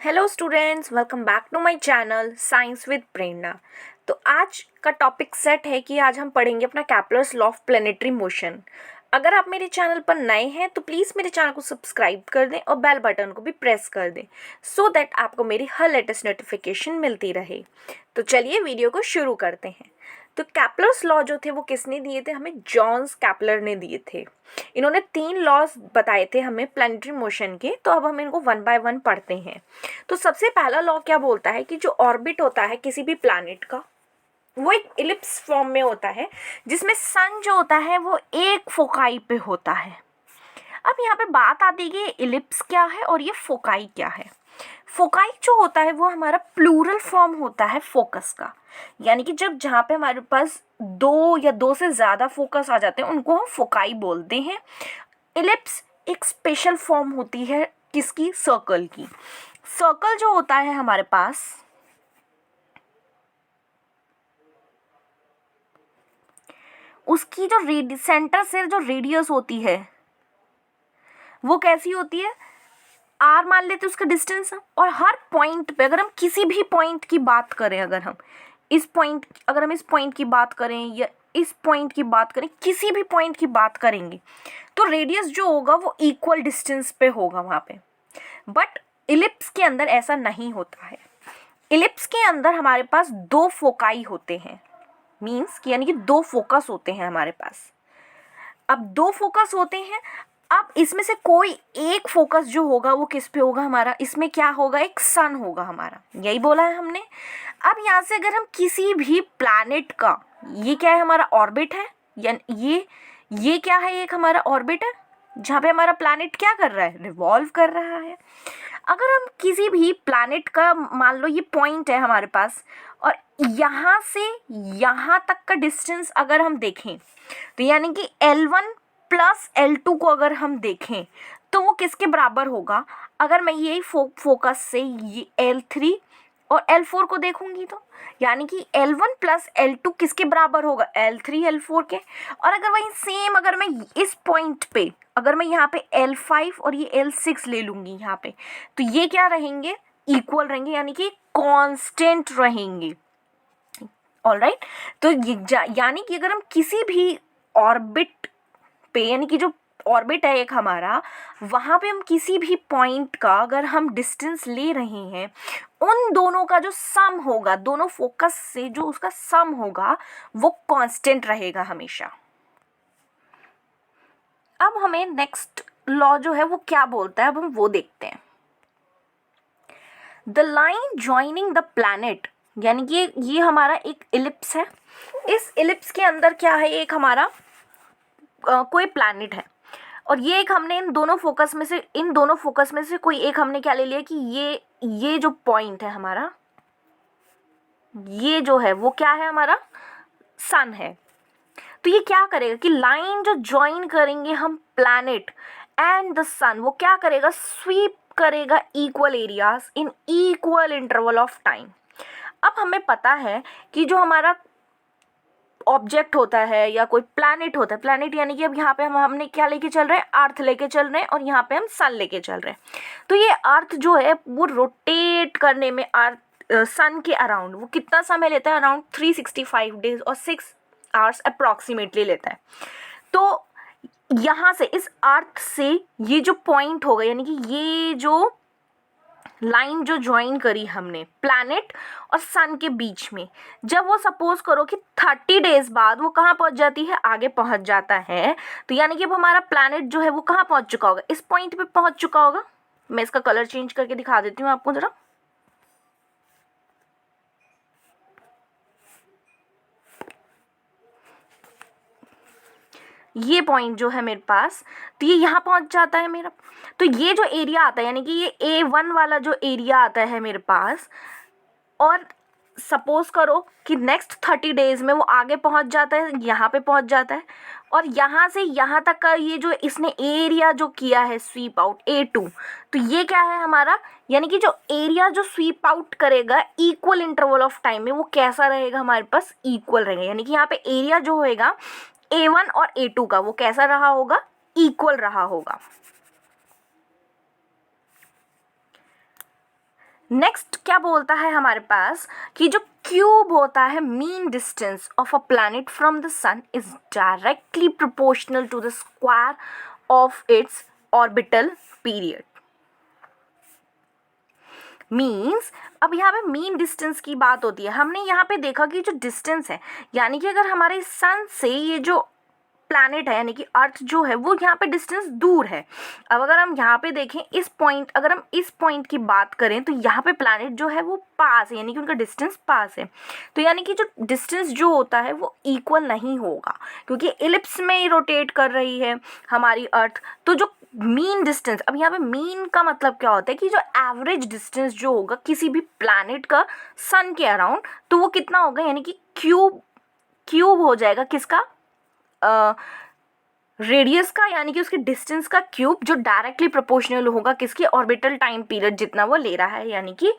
Hello students, welcome back to my channel science with Prerna. तो आज का टॉपिक सेट है कि आज हम पढ़ेंगे अपना Kepler's law of planetary motion. अगर आप मेरे चैनल पर नए हैं तो प्लीज़ मेरे चैनल को सब्सक्राइब कर दें और बेल बटन को भी प्रेस कर दें सो दैट आपको मेरी हर लेटेस्ट नोटिफिकेशन मिलती रहे। तो चलिए वीडियो को शुरू करते हैं। तो कैपलर्स लॉ जो थे वो किसने दिए थे? हमें जॉन्स कैपलर ने दिए थे। इन्होंने 3 लॉज बताए थे हमें प्लैनेटरी मोशन के। तो अब हम इनको वन बाय वन पढ़ते हैं। तो सबसे पहला लॉ क्या बोलता है कि जो ऑर्बिट होता है किसी भी प्लैनेट का, वो एक इलिप्स फॉर्म में होता है, जिसमें सन जो होता है वो एक फोकाई पे होता है। अब यहाँ पे बात आती है कि इलिप्स क्या है और ये फोकाई क्या है। फोकाई जो होता है वो हमारा प्लूरल फॉर्म होता है फोकस का, यानी कि जब जहाँ पे हमारे पास दो या दो से ज़्यादा फोकस आ जाते हैं उनको हम फोकाई बोलते हैं। इलिप्स एक स्पेशल फॉर्म होती है किसकी? सर्कल की। सर्कल जो होता है हमारे पास, उसकी जो सेंटर से जो रेडियस होती है वो कैसी होती है? आर मान लेते उसका डिस्टेंस। और हर पॉइंट पे अगर हम किसी भी पॉइंट की बात करें, अगर हम इस पॉइंट की बात करें या इस पॉइंट की बात करें, किसी भी पॉइंट की बात करेंगे तो रेडियस जो होगा वो इक्वल डिस्टेंस पे होगा वहाँ पे। बट इलिप्स के अंदर ऐसा नहीं होता है। इलिप्स के अंदर हमारे पास दो फोकाई होते हैं, मीन्स कि यानी कि दो फोकस होते हैं हमारे पास। अब दो फोकस होते हैं। अब इसमें से कोई एक फोकस जो होगा वो किस पे होगा? हमारा इसमें क्या होगा? एक सन होगा हमारा, यही बोला है हमने। अब यहाँ से अगर हम किसी भी प्लैनेट का, ये क्या है? हमारा ऑर्बिट है, या ये क्या है? एक हमारा ऑर्बिट है जहाँ पे हमारा प्लैनेट क्या कर रहा है? रिवॉल्व कर रहा है। अगर हम किसी भी प्लैनेट का, मान लो ये पॉइंट है हमारे पास, और यहाँ से यहाँ तक का डिस्टेंस अगर हम देखें तो यानी कि L1 प्लस L2 को अगर हम देखें तो वो किसके बराबर होगा? अगर मैं यही फोकस से ये L3 और L4 को देखूंगी तो यानी कि L1 प्लस L2 किसके बराबर होगा? L3 L4 के। और अगर वही सेम, अगर मैं इस पॉइंट पे, अगर मैं यहाँ पे L5 और ये L6 ले लूँगी यहाँ पे, तो ये क्या रहेंगे? इक्वल रहेंगे, यानी कि कांस्टेंट रहेंगे। ऑलराइट। तो यानी कि अगर हम किसी भी ऑर्बिट पे, यानी कि जो ऑर्बिट है एक हमारा, वहाँ पे हम किसी भी पॉइंट का अगर हम डिस्टेंस ले रहे हैं, उन दोनों का जो सम होगा, दोनों फोकस से जो उसका सम होगा वो कांस्टेंट रहेगा हमेशा। अब हमें नेक्स्ट लॉ जो है वो क्या बोलता है, अब हम वो देखते हैं। The line joining the planet, यानी कि ये हमारा एक इलिप्स है। इस इलिप्स के अंदर क्या है? एक हमारा कोई प्लैनेट है, और ये एक हमने इन दोनों फोकस में से कोई एक हमने क्या ले लिया कि ये जो पॉइंट है हमारा, ये जो है वो क्या है? हमारा सन है। तो ये क्या करेगा कि लाइन जो ज्वाइन करेंगे हम प्लैनेट एंड द सन, वो क्या करेगा? स्वीप करेगा equal areas in equal interval of time. अब हमें पता है कि जो हमारा ऑब्जेक्ट होता है या कोई प्लैनेट होता है, प्लैनेट यानी कि अब यहाँ पे हमने क्या लेके चल रहे हैं? अर्थ लेके चल रहे हैं, और यहाँ पे हम सन लेके चल रहे हैं। तो ये अर्थ जो है वो रोटेट करने में सन के अराउंड वो कितना समय लेता है? अराउंड 365 डेज और 6 आवर्स अप्रॉक्सीमेटली लेता है। तो यहाँ से, इस अर्थ से ये जो पॉइंट होगा, यानी कि ये जो लाइन जो ज्वाइन करी हमने प्लैनेट और सन के बीच में, जब वो सपोज करो कि 30 डेज बाद वो कहाँ पहुँच जाती है? आगे पहुँच जाता है। तो यानी कि अब हमारा प्लैनेट जो है वो कहाँ पहुँच चुका होगा? इस पॉइंट पे पहुँच चुका होगा। मैं इसका कलर चेंज करके दिखा देती हूँ आपको ज़रा। ये पॉइंट जो है मेरे पास, तो ये यहाँ पहुँच जाता है मेरा। तो ये जो एरिया आता है, यानी कि ये A1 वाला जो एरिया आता है मेरे पास, और सपोज करो कि नेक्स्ट 30 डेज में वो आगे पहुंच जाता है, यहाँ पे पहुंच जाता है, और यहाँ से यहाँ तक का ये जो इसने एरिया जो किया है स्वीप आउट A2, तो ये क्या है हमारा? यानी कि जो एरिया जो स्वीप आउट करेगा इक्वल इंटरवल ऑफ टाइम में, वो कैसा रहेगा? हमारे पास इक्वल रहेगा। यानी कि यहाँ पे एरिया जो होएगा A1 और A2 का, वो कैसा रहा होगा? इक्वल रहा होगा। नेक्स्ट क्या बोलता है हमारे पास कि जो क्यूब होता है, mean distance of a planet from the sun is directly proportional to the square of its orbital period. Means अब यहाँ पे मीन डिस्टेंस की बात होती है। हमने यहाँ पे देखा कि जो डिस्टेंस है, यानी कि अगर हमारे सन से ये जो प्लैनेट है यानी कि अर्थ जो है वो यहाँ पे डिस्टेंस दूर है। अब अगर हम यहाँ पे देखें इस पॉइंट, अगर हम इस पॉइंट की बात करें तो यहाँ पे प्लैनेट जो है वो पास है, यानी कि उनका डिस्टेंस पास है। तो यानी कि जो डिस्टेंस जो होता है वो इक्वल नहीं होगा, क्योंकि एलिप्स में ही रोटेट कर रही है हमारी अर्थ। तो जो मीन डिस्टेंस, अब यहाँ पे मीन का मतलब क्या होता है कि जो एवरेज डिस्टेंस जो होगा किसी भी प्लैनेट का सन के अराउंड, तो वो कितना होगा, यानी कि क्यूब हो जाएगा किसका, रेडियस का, यानी कि उसके डिस्टेंस का क्यूब, जो डायरेक्टली प्रोपोर्शनल होगा किसके, ऑर्बिटल टाइम पीरियड जितना वो ले रहा है, यानी कि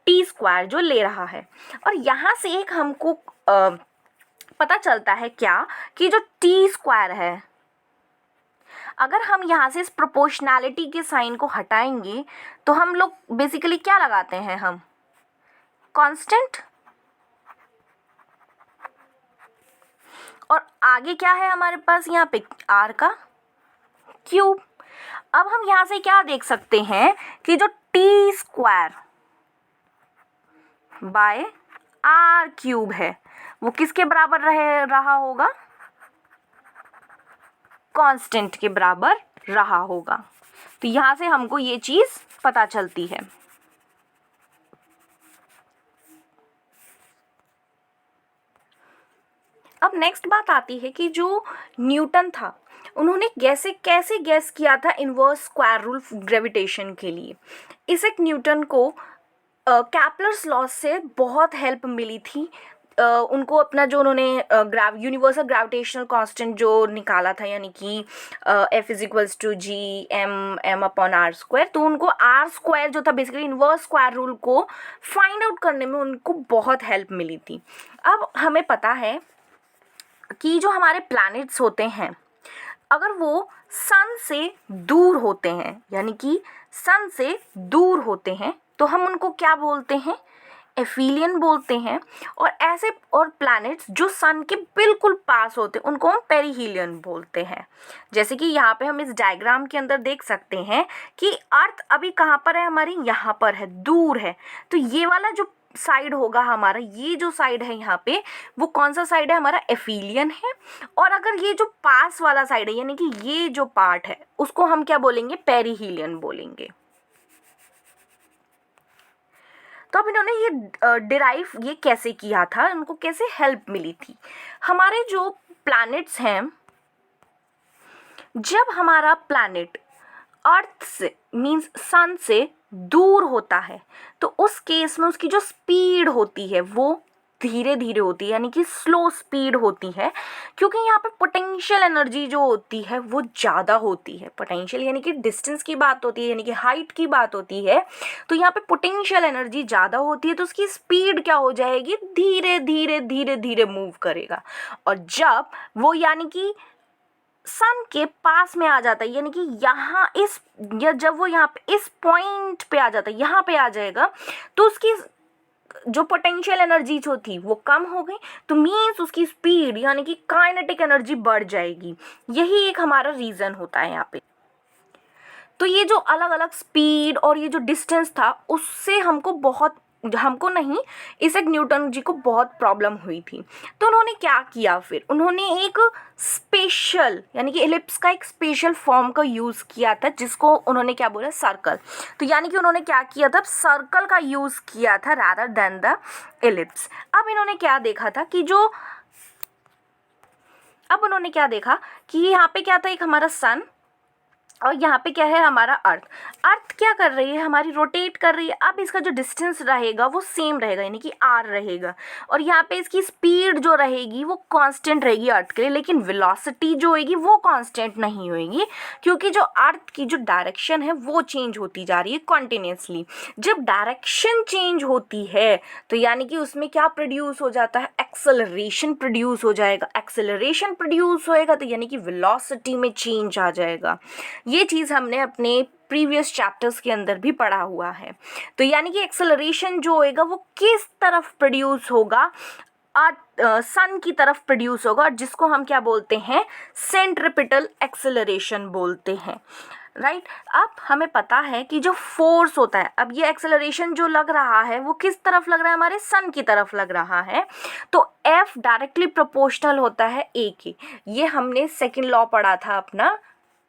टी स्क्वायर जो ले रहा है। और यहाँ से एक हमको पता चलता है क्या कि जो टी स्क्वायर है, अगर हम यहाँ से इस प्रोपोर्शनैलिटी के साइन को हटाएंगे तो हम लोग बेसिकली क्या लगाते हैं, हम कांस्टेंट, और आगे क्या है हमारे पास यहाँ पे आर का क्यूब। अब हम यहाँ से क्या देख सकते हैं कि जो T square by R cube है वो किसके बराबर रहा होगा, कांस्टेंट के बराबर रहा होगा। तो यहाँ से हमको ये चीज़ पता चलती है। अब नेक्स्ट बात आती है कि जो न्यूटन था उन्होंने कैसे गैस किया था इनवर्स स्क्वायर रूल ग्रेविटेशन के लिए। इसैक न्यूटन को कैपलर्स लॉ से बहुत हेल्प मिली थी। उनको अपना जो उन्होंने यूनिवर्सल ग्रेविटेशनल कांस्टेंट जो निकाला था, यानी कि F is to G M upon R square, तो उनको आर स्क्वायर जो था बेसिकली इनवर्स स्क्वायर रूल को फाइंड आउट करने में उनको बहुत हेल्प मिली थी। अब हमें पता है कि जो हमारे प्लैनेट्स होते हैं अगर वो सन से दूर होते हैं, यानी कि सन से दूर होते हैं, तो हम उनको क्या बोलते हैं, एफिलियन बोलते हैं। और प्लैनेट्स जो सन के बिल्कुल पास होते हैं उनको हम पेरिहीलियन बोलते हैं। जैसे कि यहाँ पे हम इस डायग्राम के अंदर देख सकते हैं कि अर्थ अभी कहाँ पर है, हमारी यहाँ पर है, दूर है। तो ये वाला जो साइड होगा हमारा, ये जो साइड है यहाँ पे वो कौन सा साइड है, हमारा एफिलियन है। और अगर ये जो पास वाला साइड है यानी कि ये जो पार्ट है उसको हम क्या बोलेंगे, पेरिहीलियन बोलेंगे। तो अब इन्होंने ये डिराइव ये कैसे किया था, उनको कैसे हेल्प मिली थी। हमारे जो प्लैनेट्स हैं, जब हमारा प्लैनेट अर्थ से मींस सन से दूर होता है तो उस केस में उसकी जो स्पीड होती है वो धीरे धीरे होती है, यानी कि स्लो स्पीड होती है, क्योंकि यहाँ पे पोटेंशियल एनर्जी जो होती है वो ज़्यादा होती है। पोटेंशियल यानी कि डिस्टेंस की बात होती है, यानी कि हाइट की बात होती है। तो यहाँ पे पोटेंशियल एनर्जी ज़्यादा होती है तो उसकी स्पीड क्या हो जाएगी, धीरे धीरे धीरे धीरे मूव करेगा। और जब वो यानी कि सन के पास में आ जाता है, यानी कि यहाँ जब वो यहाँ पे इस पॉइंट पे आ जाता है, यहाँ पे आ जाएगा, तो उसकी जो पोटेंशियल एनर्जी जो थी वो कम हो गई, तो मीन्स उसकी स्पीड यानी कि काइनेटिक एनर्जी बढ़ जाएगी। यही एक हमारा रीज़न होता है यहाँ पे। तो ये जो अलग अलग स्पीड और ये जो डिस्टेंस था उससे हमको नहीं, इसैक न्यूटन जी को बहुत प्रॉब्लम हुई थी। तो उन्होंने क्या किया, फिर उन्होंने एक स्पेशल यानी कि एलिप्स का एक स्पेशल फॉर्म का यूज़ किया था, जिसको उन्होंने क्या बोला, सर्कल। तो यानी कि उन्होंने क्या किया था, सर्कल का यूज़ किया था रादर देन द एलिप्स। अब उन्होंने क्या देखा कि यहाँ पे क्या था, एक हमारा सन और यहाँ पे क्या है, हमारा अर्थ क्या कर रही है, हमारी रोटेट कर रही है। अब इसका जो डिस्टेंस रहेगा वो सेम रहेगा, यानी कि आर रहेगा, और यहाँ पे इसकी स्पीड जो रहेगी वो कांस्टेंट रहेगी अर्थ के लिए, लेकिन वेलोसिटी जो होगी वो कांस्टेंट नहीं होगी, क्योंकि जो अर्थ की जो डायरेक्शन है वो चेंज होती जा रही है कॉन्टिन्यूसली। जब डायरेक्शन चेंज होती है तो यानी कि उसमें क्या प्रोड्यूस हो जाता है, एक्सेलरेशन प्रोड्यूस हो जाएगा। एक्सेलरेशन प्रोड्यूस होएगा तो यानी कि वेलोसिटी में चेंज आ जाएगा। ये चीज़ हमने अपने प्रीवियस चैप्टर्स के अंदर भी पढ़ा हुआ है। तो यानी कि एक्सेलरेशन जो होएगा वो किस तरफ प्रोड्यूस होगा, सन की तरफ प्रोड्यूस होगा, और जिसको हम क्या बोलते हैं, सेंट्रिपिटल एक्सेलरेशन बोलते हैं, राइट। अब हमें पता है कि जो फोर्स होता है, अब ये एक्सेलरेशन जो लग रहा है वो किस तरफ लग रहा है, हमारे सन की तरफ लग रहा है, तो F डायरेक्टली प्रोपोर्शनल होता है A की। ये हमने सेकेंड लॉ पढ़ा था अपना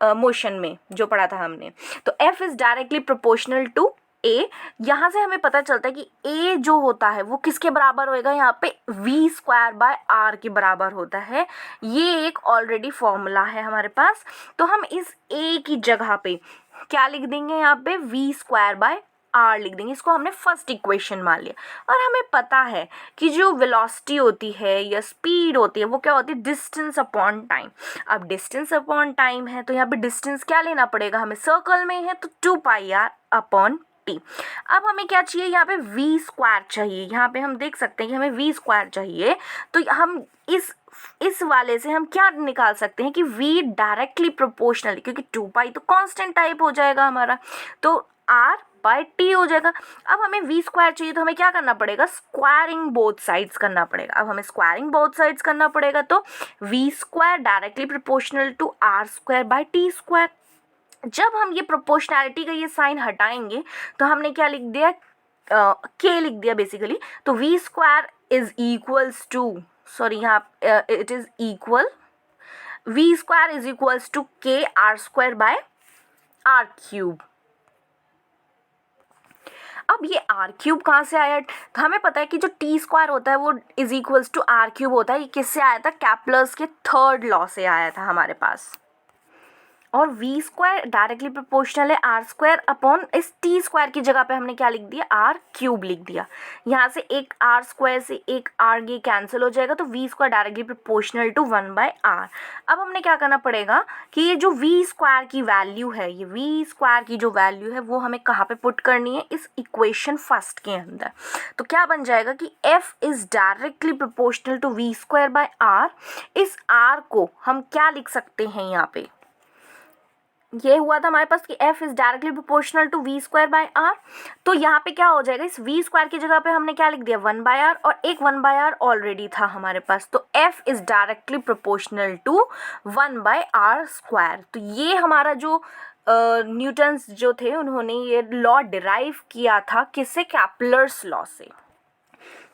मोशन में, जो पढ़ा था हमने। तो F is directly proportional to A। यहाँ से हमें पता चलता है कि A जो होता है वो किसके बराबर होएगा, यहाँ पे V²/R के बराबर होता है। ये एक ऑलरेडी फॉर्मूला है हमारे पास। तो हम इस A की जगह पे क्या लिख देंगे, यहाँ पे V²/R लिख देंगे। इसको हमने फर्स्ट इक्वेशन मान लिया। और हमें पता है कि जो वेलोसिटी होती है या स्पीड होती है वो क्या होती है, डिस्टेंस अपॉन टाइम। अब डिस्टेंस अपॉन टाइम है तो यहाँ पे डिस्टेंस क्या लेना पड़ेगा, हमें सर्कल में है तो 2πr/t। अब हमें क्या चाहिए, यहाँ पे V² चाहिए। यहाँ पे हम देख सकते हैं कि हमें V² चाहिए। तो हम इस वाले से हम क्या निकाल सकते हैं कि V डायरेक्टली प्रोपोर्शनल, क्योंकि 2π तो कांस्टेंट टाइप हो जाएगा हमारा, तो R/t हो जाएगा। अब हमें V² चाहिए तो हमें क्या करना पड़ेगा, स्क्वायरिंग बोथ साइड्स करना पड़ेगा। अब हमें स्क्वायरिंग बोथ साइड्स करना पड़ेगा तो V² directly proportional to R²/t²। जब हम ये प्रोपोर्शनैलिटी का ये साइन हटाएंगे तो हमने क्या लिख दिया, K लिख दिया बेसिकली। तो V² is equals to, sorry यहाँ it is equal, V² is equals to K R²/R³। अब ये R³ कहाँ से आया, तो हमें पता है कि जो T² होता है वो इज इक्वल्स टू R³ होता है। ये किससे आया था, केप्लर्स के थर्ड लॉ से आया था हमारे पास। और V² डायरेक्टली प्रोपोर्शनल है R² अपॉन इस T² की जगह पे हमने क्या लिख दिया, R³ लिख दिया। यहाँ से एक R² से एक R ये कैंसिल हो जाएगा, तो V² directly proportional to 1/R। अब हमने क्या करना पड़ेगा कि ये जो V² की वैल्यू है, ये V² की जो वैल्यू है वो हमें कहाँ पे पुट करनी है, इस इक्वेशन फर्स्ट के अंदर। तो क्या बन जाएगा कि F is directly proportional to V²/R। इस R को हम क्या लिख सकते हैं, यहाँ पे ये हुआ था हमारे पास कि F is directly proportional to V²/R। तो यहाँ पे क्या हो जाएगा, इस V² की जगह पे हमने क्या लिख दिया, 1/R, और एक 1/R ऑलरेडी था हमारे पास। तो F is directly proportional to 1/R²। तो ये हमारा जो न्यूटन्स जो थे उन्होंने ये लॉ डिराइव किया था किससे, कैप्लर्स लॉ से।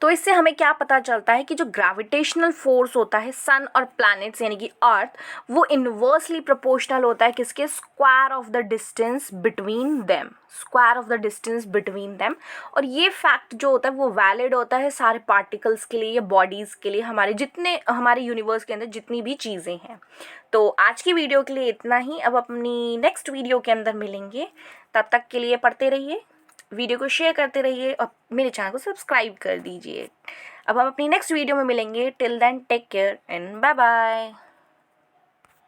तो इससे हमें क्या पता चलता है कि जो ग्रेविटेशनल फोर्स होता है सन और प्लैनेट्स यानी कि अर्थ, वो इन्वर्सली प्रोपोर्शनल होता है किसके, square of the distance between them, square of the distance between them. और ये फैक्ट जो होता है वो वैलिड होता है सारे पार्टिकल्स के लिए या बॉडीज़ के लिए, हमारे यूनिवर्स के अंदर जितनी भी चीज़ें हैं। तो आज की वीडियो के लिए इतना ही। अब अपनी नेक्स्ट वीडियो के अंदर मिलेंगे, तब तक के लिए पढ़ते रहिए, वीडियो को शेयर करते रहिए और मेरे चैनल को सब्सक्राइब कर दीजिए। अब हम अपनी नेक्स्ट वीडियो में मिलेंगे। Till then take care and bye bye.